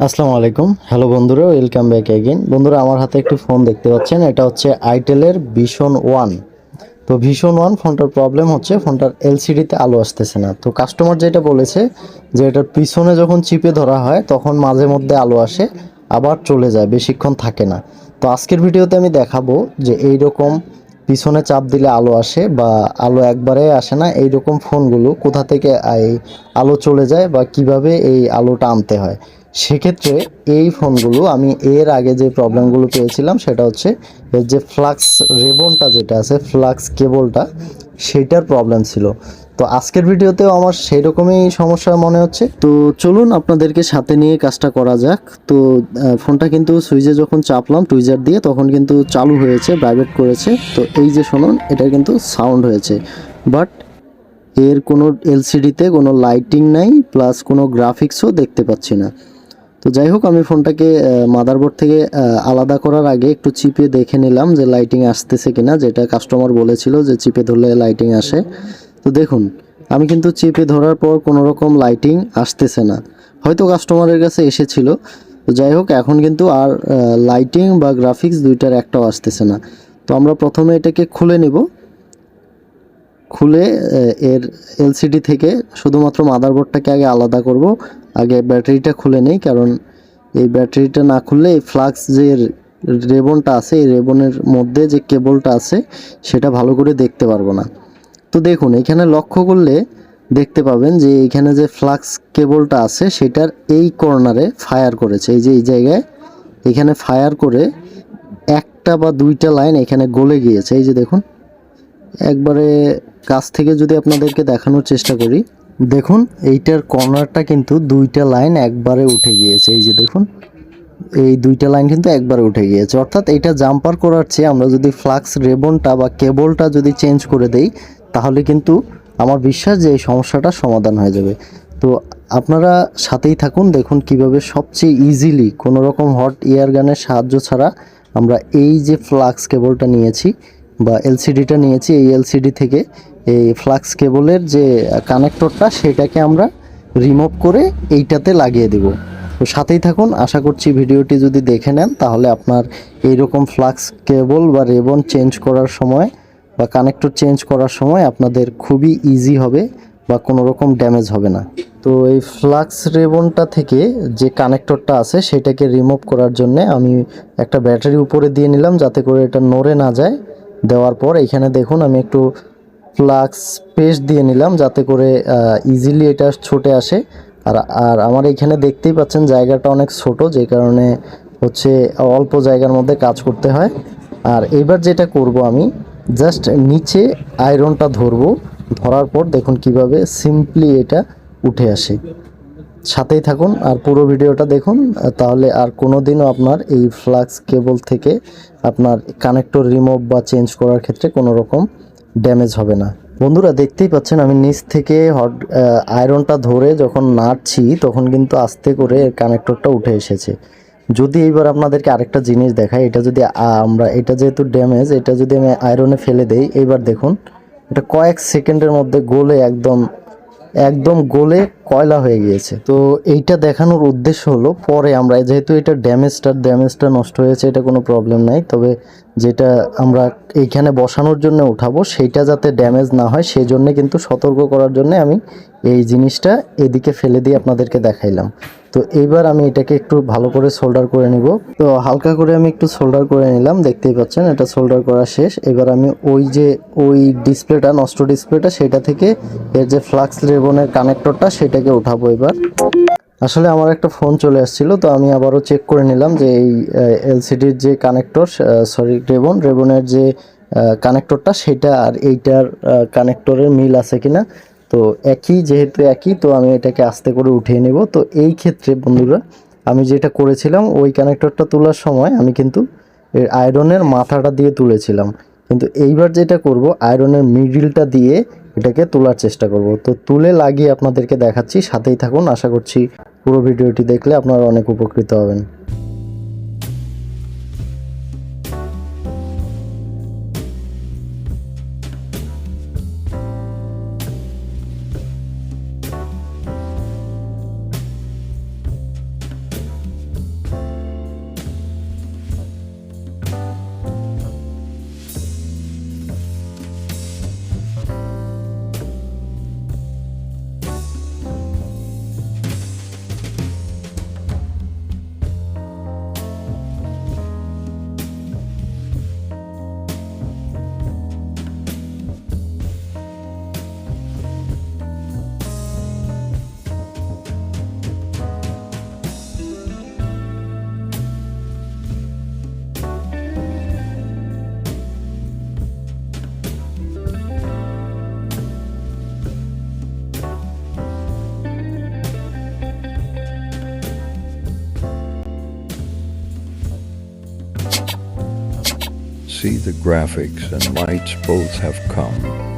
আসসালামু আলাইকুম, হ্যালো বন্ধুরা, ওয়েলকাম ব্যাক এগেইন। বন্ধুরা, আমার হাতে একটি ফোন দেখতে পাচ্ছেন, এটা হচ্ছে আইটেলের ভিশন ওয়ান। তো ভিশন ওয়ান ফোনটার প্রবলেম হচ্ছে ফোনটার এলসিডিতে আলো আসতেছে না। তো কাস্টমার যেটা বলেছে যে এটার পিছনে যখন চিপে ধরা হয় তখন মাঝে মধ্যে আলো আসে, আবার চলে যায়, বেশিক্ষণ থাকে না। তো আজকের ভিডিওতে আমি দেখাবো যে এই রকম পিছনে চাপ দিলে আলো আসে বা আলো একবারে আসে না, এই রকম ফোনগুলো কোথা থেকে এই আলো চলে যায় বা কিভাবে এই আলোটা আনতে হয়। সেক্ষেত্রে এই ফোনগুলো আমি এর আগে যে প্রবলেমগুলো পেয়েছিলাম সেটা হচ্ছে এর যে ফ্লাক্স রেবনটা যেটা আছে, ফ্লাক্স কেবলটা, সেইটার প্রবলেম ছিল। তো আজকের ভিডিওতেও আমার সেই রকমই সমস্যা মনে হচ্ছে। তো চলুন আপনাদেরকে সাথে নিয়ে কাজটা করা যাক। তো ফোনটা কিন্তু সুইচে যখন চাপলাম টুইজার দিয়ে তখন কিন্তু চালু হয়েছে, ভাইব্রেট করেছে। তো এই যে শুনুন, এটা কিন্তু সাউন্ড হয়েছে, বাট এর কোনো এলসিডিতে কোনো লাইটিং নাই, প্লাস কোনো গ্রাফিক্সও দেখতে পাচ্ছি না। তো যাই হোক, আমি ফোনটাকে মাদারবোর্ড থেকে আলাদা করার আগে একটু চিপে দেখে নিলাম যে লাইটিং আসতেছে কিনা, যেটা কাস্টমার বলেছিল যে চিপে ধরলে লাইটিং আসে। তো দেখুন, আমি কিন্তু চিপে ধরার পর কোনো রকম লাইটিং আসতেছে না, হয়তো কাস্টমারের কাছে এসেছিল। তো যাই হোক, এখন কিন্তু আর লাইটিং বা গ্রাফিক্স দুইটার একটাও আসতেছে না। তো আমরা প্রথমে এটাকে খুলে নিব। খুলে এর এলসিডি থেকে শুধুমাত্র মাদারবোর্ডটাকে আগে আলাদা করব। আগে ব্যাটারিটা খুলে নেই, কারণ এই ব্যাটারিটা না খুললে এই ফ্লাক্স যে রেবনটা আছে, এই রেবনের মধ্যে যে কেবলটা আছে সেটা ভালো করে দেখতে পারবো না। তো দেখুন, এখানে লক্ষ্য করলে দেখতে পাবেন যে এখানে যে ফ্লাক্স কেবলটা আছে সেটার এই কর্নারে ফায়ার করেছে, এই যে এই জায়গায় এখানে ফায়ার করে একটা বা দুইটা লাইন এখানে গলে গিয়েছে। এই যে দেখুন, একবারে কাছ থেকে যদি আপনাদেরকে দেখানোর চেষ্টা করি, দেখুন এইটার কর্নারটা কিন্তু দুইটা লাইন একবারে উঠে গিয়েছে। এই যে দেখুন, এই দুইটা লাইন কিন্তু একবারে উঠে গিয়েছে। অর্থাৎ এইটা জাম্পার করার চেয়ে আমরা যদি ফ্লাক্স রেবনটা বা কেবলটা যদি চেঞ্জ করে দেই, তাহলে কিন্তু আমার বিশ্বাস যে এই সমস্যাটা সমাধান হয়ে যাবে। তো আপনারা সাথেই থাকুন, দেখুন কিভাবে সবচেয়ে ইজিলি কোনো রকম হট এয়ার গানের সাহায্য ছাড়া আমরা এই যে ফ্লাক্স কেবলটা নিয়েছি বা এলসিডিটা নিয়েছি, এই এলসিডি থেকে এই ফ্লাক্স কেবলের যে কানেক্টরটা সেটাকে আমরা রিমুভ করে এইটাতে লাগিয়ে দেব। তো সাথেই থাকুন, আশা করছি ভিডিওটি যদি দেখে নেন তাহলে আপনার এইরকম ফ্লাক্স কেবল বা রেবন চেঞ্জ করার সময় বা কানেক্টর চেঞ্জ করার সময় আপনাদের খুবই ইজি হবে বা কোনো রকম ড্যামেজ হবে না। তো এই ফ্লাক্স রেবনটা থেকে যে কানেক্টরটা আছে সেটাকে রিমুভ করার জন্য আমি একটা ব্যাটারি উপরে দিয়ে নিলাম যাতে করে এটা নড়ে না যায়। দেওয়ার পর এখানে দেখুন আমি একটু ফ্লাক্স পেস্ট দিয়ে নিলাম যাতে করে ইজিলি এটা ছুটে আসে। আর আর আমার এখানে দেখতেই পাচ্ছেন জায়গাটা অনেক ছোট, যে কারণে হচ্ছে অল্প জায়গার মধ্যে কাজ করতে হয়। আর এবার যেটা করব, আমি জাস্ট নিচে আয়রনটা ধরবো, ধরার পর দেখুন কিভাবে সিম্পলি এটা উঠে আসে। সাথেই থাকুন আর পুরো ভিডিওটা দেখুন, তাহলে আর কোনো দিনও আপনার এই ফ্লাক্স কেবল থেকে আপনার কানেক্টর রিমুভ বা চেঞ্জ করার ক্ষেত্রে কোনো রকম ড্যামেজ হবে না। বন্ধুরা, দেখতেই পাচ্ছেন আমি নিচ থেকে আয়রনটা ধরে যখন নাড়ছি তখন কিন্তু আস্তে করে কানেক্টরটা উঠে এসেছে। যদি এইবার আপনাদেরকে আরেকটা জিনিস দেখাই, এটা যদি আমরা, এটা যেহেতু ড্যামেজ, এটা যদি আমি আয়রনে ফেলে দেই, এইবার দেখুন এটা কয়েক সেকেন্ডের মধ্যে গলে একদম একদম গলে কয়লা হয়ে গিয়েছে। তো এইটা দেখানোর উদ্দেশ্য হলো, পরে আমরা যেহেতু এটা ড্যামেজটা নষ্ট হয়েছে, এটা কোনো প্রবলেম নাই, তবে যেটা আমরা এইখানে বসানোর জন্য উঠাবো সেইটা যাতে ড্যামেজ না হয় সেই জন্য কিন্তু সতর্ক করার জন্য আমি এই জিনিসটা এদিকে ফেলে দিয়ে আপনাদেরকে দেখাইলাম। তো এইবার আমি এটাকে একটু ভালো করে সোল্ডার করে নিব। তো হালকা করে আমি একটু সোল্ডার করে নিলাম, দেখতেই পাচ্ছেন এটা সোল্ডার করা শেষ। এবার আমি ওই ডিসপ্লেটা, নষ্ট ডিসপ্লেটা, সেটা থেকে এর যে ফ্লাক্স রেবনের কানেক্টরটা সেটাকে উঠাবো এবার। আসলে আমার একটা ফোন চলে আসছিল, তো আমি আবারও চেক করে নিলাম যে এই এলসিডির যে কানেক্টর, সরি রেবনের যে কানেক্টরটা সেটা আর এইটার কানেক্টরের মিল আছে কিনা। তো একই, যেহেতু একই, তো আমি এটাকে আস্তে করে উঠিয়ে নেব। তো এই ক্ষেত্রে বন্ধুরা, আমি যেটা করেছিলাম ওই কানেক্টরটা তোলার সময় আমি কিন্তু এর আয়রনের মাথাটা দিয়ে তুলেছিলাম, কিন্তু এইবার যেটা করব আয়রনের মিডিলটা দিয়ে এটাকে তোলার চেষ্টা করব। তো তুলে লাগিয়ে আপনাদেরকে দেখাচ্ছি, সাথেই থাকুন। আশা করছি পুরো ভিডিওটি দেখলে আপনারা অনেক উপকৃত হবেন। see the graphics and lights both have come.